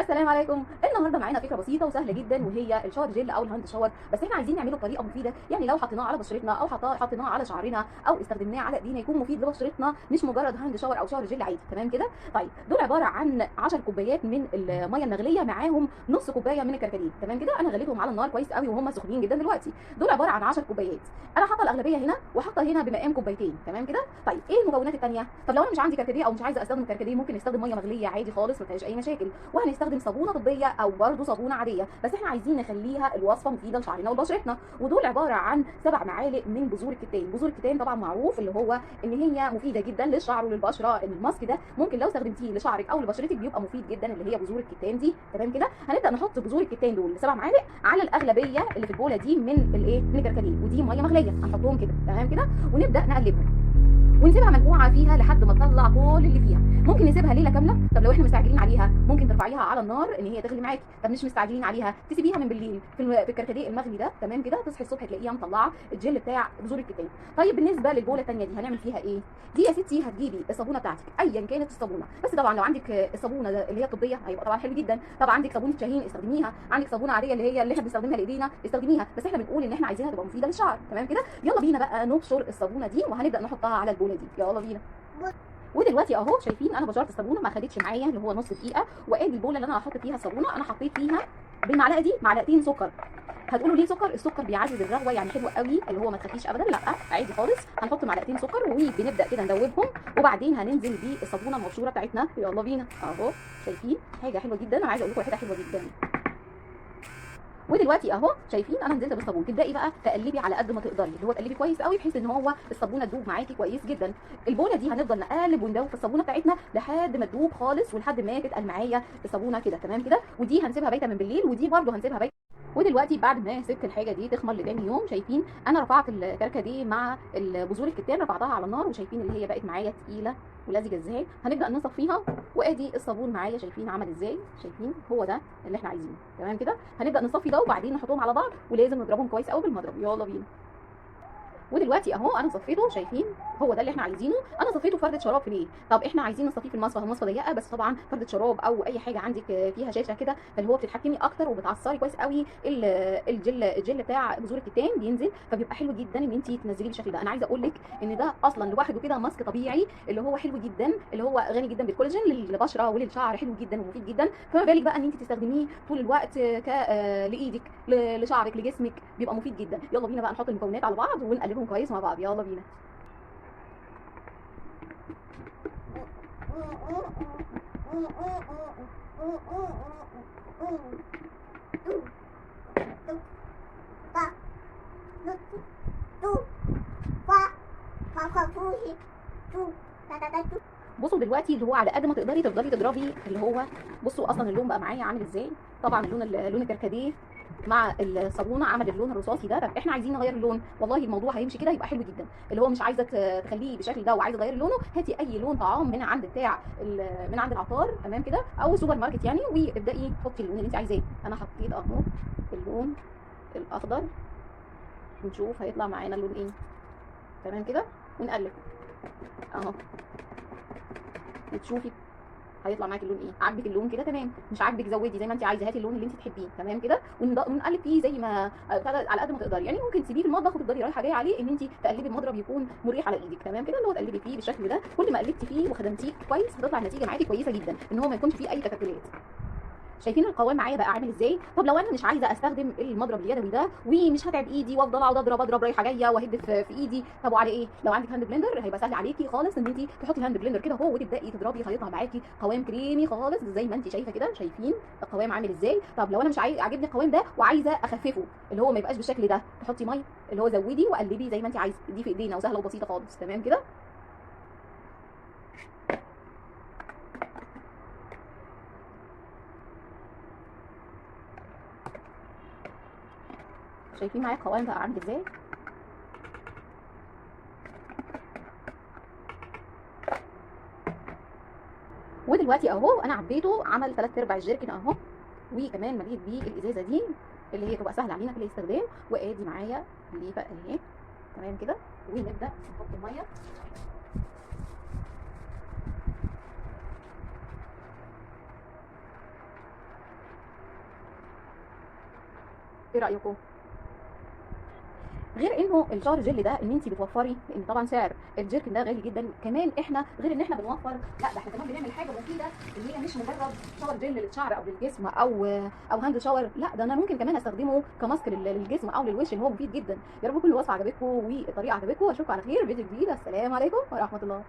السلام عليكم. النهارده معانا فكره بسيطه وسهله جدا، وهي الشاور جel او الهاند شاور، بس احنا عايزين نعمله بطريقه مفيده. يعني لو حطيناه على بشرتنا او حطيناه على شعرنا او استخدمناه على ايدينا يكون مفيد لبشرتنا، مش مجرد هاند شاور او شاور جل عادي. تمام كده؟ طيب دول عباره عن 10 كوبايات من الميه المغليه، معاهم نص كوبايه من الكركديه. تمام كده؟ انا غليتهم على النار كويس قوي وهم سخنين جدا دلوقتي. دول عباره عن 10 كوبايات. انا حاطه الاغلبيه هنا وحاطه هنا بمقام كوبايتين. تمام كده؟ طيب ايه المكونات الثانيه؟ طب لو انا مش عندي كركديه او مش عايزه استخدم كركديه، ممكن نستخدم ميه مغليه عادي خالص ما فيهاش اي مشاكل، وهنستخدم صابونه طبيه او برده صابونه عاديه، بس احنا عايزين نخليها الوصفه مفيده لشعرنا وبشرتنا. ودول عباره عن 7 معالق من بذور الكتان. بذور الكتان طبعا معروف اللي هو ان هي مفيده جدا للشعر وللبشره. الماسك ده ممكن لو استخدمتيه لشعرك او لبشرتك بيبقى مفيد جدا، اللي هي بذور الكتان دي. تمام كده؟ هنبدا نحط بذور الكتان دول 7 معالق على الاغلبيه اللي في البوله دي من الايه، من الكركديه، ودي ميه مغليه هنحطهم كده. تمام كده؟ ونبدا نقلبهم ونسيبها منقوعه فيها لحد ما تطلع كل اللي فيها. ممكن نسيبها ليله كامله. طب لو احنا مستعجلين عليها ممكن ترفعيها على النار ان هي تغلي معاكي. طب مش مستعجلين عليها تسيبيها من بالليل في الكركديه المغلي ده. تمام كده؟ تصحي الصبح تلاقيها مطلعه الجل بتاع بذور الكتان. طيب بالنسبه للبوله الثانيه دي هنعمل فيها ايه؟ دي يا ستي هتجيبي الصابونه بتاعتك ايا كانت الصابونه، بس طبعا لو عندك الصابونه اللي هي الطبيه هيبقى طبعا حلو جدا. طب عندك صابونه شاهين استخدميها، عندك صابونه عاديه اللي احنا بنستخدمها لايدينا استخدميها، بس احنا بنقول ان احنا عايزينها تبقى مفيده للشعر. تمام كده؟ يلا بينا بقى نبشر الصابونه دي وهنبدا نحطها على البوله دي. يلا بينا. ودلوقتي اهو شايفين انا بشرت الصابونه ما خدتش معايا اللي هو نص دقيقه، وادي البوله اللي انا هحط فيها الصابونه انا حطيت فيها بالمعلقه دي معلقتين سكر. هتقولوا ليه سكر؟ السكر بيعزز الرغوه، يعني حلو قوي اللي هو ما تخافيش ابدا. لا عادي خالص، هنحط معلقتين سكر وبنبدا كده ندوبهم، وبعدين هننزل بالصابونه المبشوره بتاعتنا. يلا بينا اهو. شايفين حاجه حلوه جدا؟ انا عايزه اقول لكم حاجه حلوه جدا. ودلوقتي اهو شايفين انا نزلت بالصابون. تبداي بقى تقلبي على قد ما تقدري، اللي هو تقلبي كويس قوي بحيث ان هو الصابونه تدوب معاكي كويس جدا. البوله دي هنفضل نقلب وندوب في الصابونه بتاعتنا لحد ما تدوب خالص ولحد ما تتقل معايا الصابونه كده. تمام كده؟ ودي هنسيبها بايته من بالليل، ودي برده هنسيبها بايته. ودلوقتي بعد ما سبت الحاجه دي تخمر لتاني يوم، شايفين انا رفعت الكركديه مع بذور الكتان رفعتها على النار، وشايفين اللي هي بقت معايا تقيله ولزجه ازاي. هنبدا نصفيها، وادي الصابون معايا شايفين عمل ازاي. شايفين هو ده اللي احنا عايزينه. تمام كده؟ هنبدا نصفي ده وبعدين نحطهم على بعض، ولازم نضربهم كويس قوي بالمضرب. يلا بينا. ودلوقتي اهو انا صفيته. شايفين هو ده اللي احنا عايزينه. انا صفيته فرده شراب في ليه؟ طب احنا عايزين نصفيه في المصفى، المصفى ضيقه، بس طبعا فرده شراب او اي حاجه عندك فيها شاشه كده فاللي هو بتتحكمي اكتر وبتعصري كويس قوي الجل بتاع بذور الكتان بينزل، فبيبقى حلو جدا ان انت تنزليه بالشكل ده. انا عايزه اقول لك ان ده اصلا لوحده كده ماسك طبيعي اللي هو حلو جدا، اللي هو غني جدا بالكولاجين للبشره وللشعر، حلو جدا ومفيد جدا. فما بالك بقى ان انت تستخدميه طول الوقت لايدك لشعرك لجسمك، بيبقى مفيد جدا. يلا بينا بقى نحط المكونات على بعض ونقلبهم كويس مع بعض. يلا بينا. بصوا دلوقتي اللي هو على قد ما تقدري تفضلي تضربي اللي هو، بصوا اصلا اللون بقى معايا عامل ازاي. طبعا لون الكركديه مع الصابونه عمل اللون الرصاصي ده. طب احنا عايزين نغير اللون، والله الموضوع هيمشي كده يبقى حلو جدا. اللي هو مش عايزه تخليه بالشكل ده وعايزه تغيري لونه، هاتي اي لون طعام من عند من عند العطار. تمام كده؟ او سوبر ماركت يعني، وابداي حطي اللون اللي انت عايزاه. انا حطيت اهو اللون الاخضر، نشوف هيطلع معانا اللون ايه. تمام كده؟ ونقلب اهو وتشوفي هيطلع معاكي اللون ايه. عاجبك اللون كده؟ تمام. مش عاجبك زودي زي ما انت عايزه، هاتي اللون اللي انت تحبيه. تمام كده؟ ونقلب فيه زي ما على قد ما تقدري يعني. ممكن تسيبيه في المطبخ وتفضلي رايحه جايه عليه ان انت تقلبي المضرب يكون مريح على ايدك. تمام كده؟ اللي هو تقلبي فيه بالشكل ده. كل ما قلبتي فيه وخدمتيه كويس هتطلع النتيجه معاكي كويسه جدا، ان هو ما يكونش فيه اي تكتلات. شايفين القوام معايا بقى عامل ازاي؟ طب لو انا مش عايزه استخدم المضرب اليدوي ده ومش هتعب ايدي وافضل اقعد اضرب رايحه جايه واهد في ايدي، طب وعلى ايه؟ لو عندك هاند بلندر هيبقى سهل عليكي خالص ان انت تحطي الهاند بلندر كده اهو وتبداي تضربي، هيطلع معاكي قوام كريمي خالص زي ما انت شايفه كده. شايفين القوام عامل ازاي؟ طب لو انا مش عاجبني القوام ده وعايزه اخففه اللي هو ما يبقاش بالشكل ده، تحطي ميه اللي هو زودي وقلبي زي ما انت عايزه. دي في ايدينا وسهله وبسيطه خالص. تمام كده؟ شايفين معايا القوام بقى عامل ازاي؟ ودلوقتي اهو انا عبيته عمل 3/4 الجيركن اهو، وكمان مليت بيه الازازه دي اللي هي تبقى سهله علينا في الاستخدام. وادي معايا الليفه اهي. تمام كده؟ ونبدا نحط الميه. ايه رايكم؟ غير انه الشاور جل ده ان انت بتوفري، لان طبعا سعر الجيركن ده غالي جدا، كمان احنا غير ان احنا بنوفر، لا ده احنا كمان بنعمل حاجه مفيده، ان هي مش مجرد شاور جل للشعر او للجسم او هاند شاور، لا ده انا ممكن كمان استخدمه كماسك للجسم او للوش، اللي هو مفيد جدا. يا رب كل وصفه عجبتكم والطريقه عجبتكم، واشوفكم على خير في فيديو جديد. السلام عليكم ورحمه الله.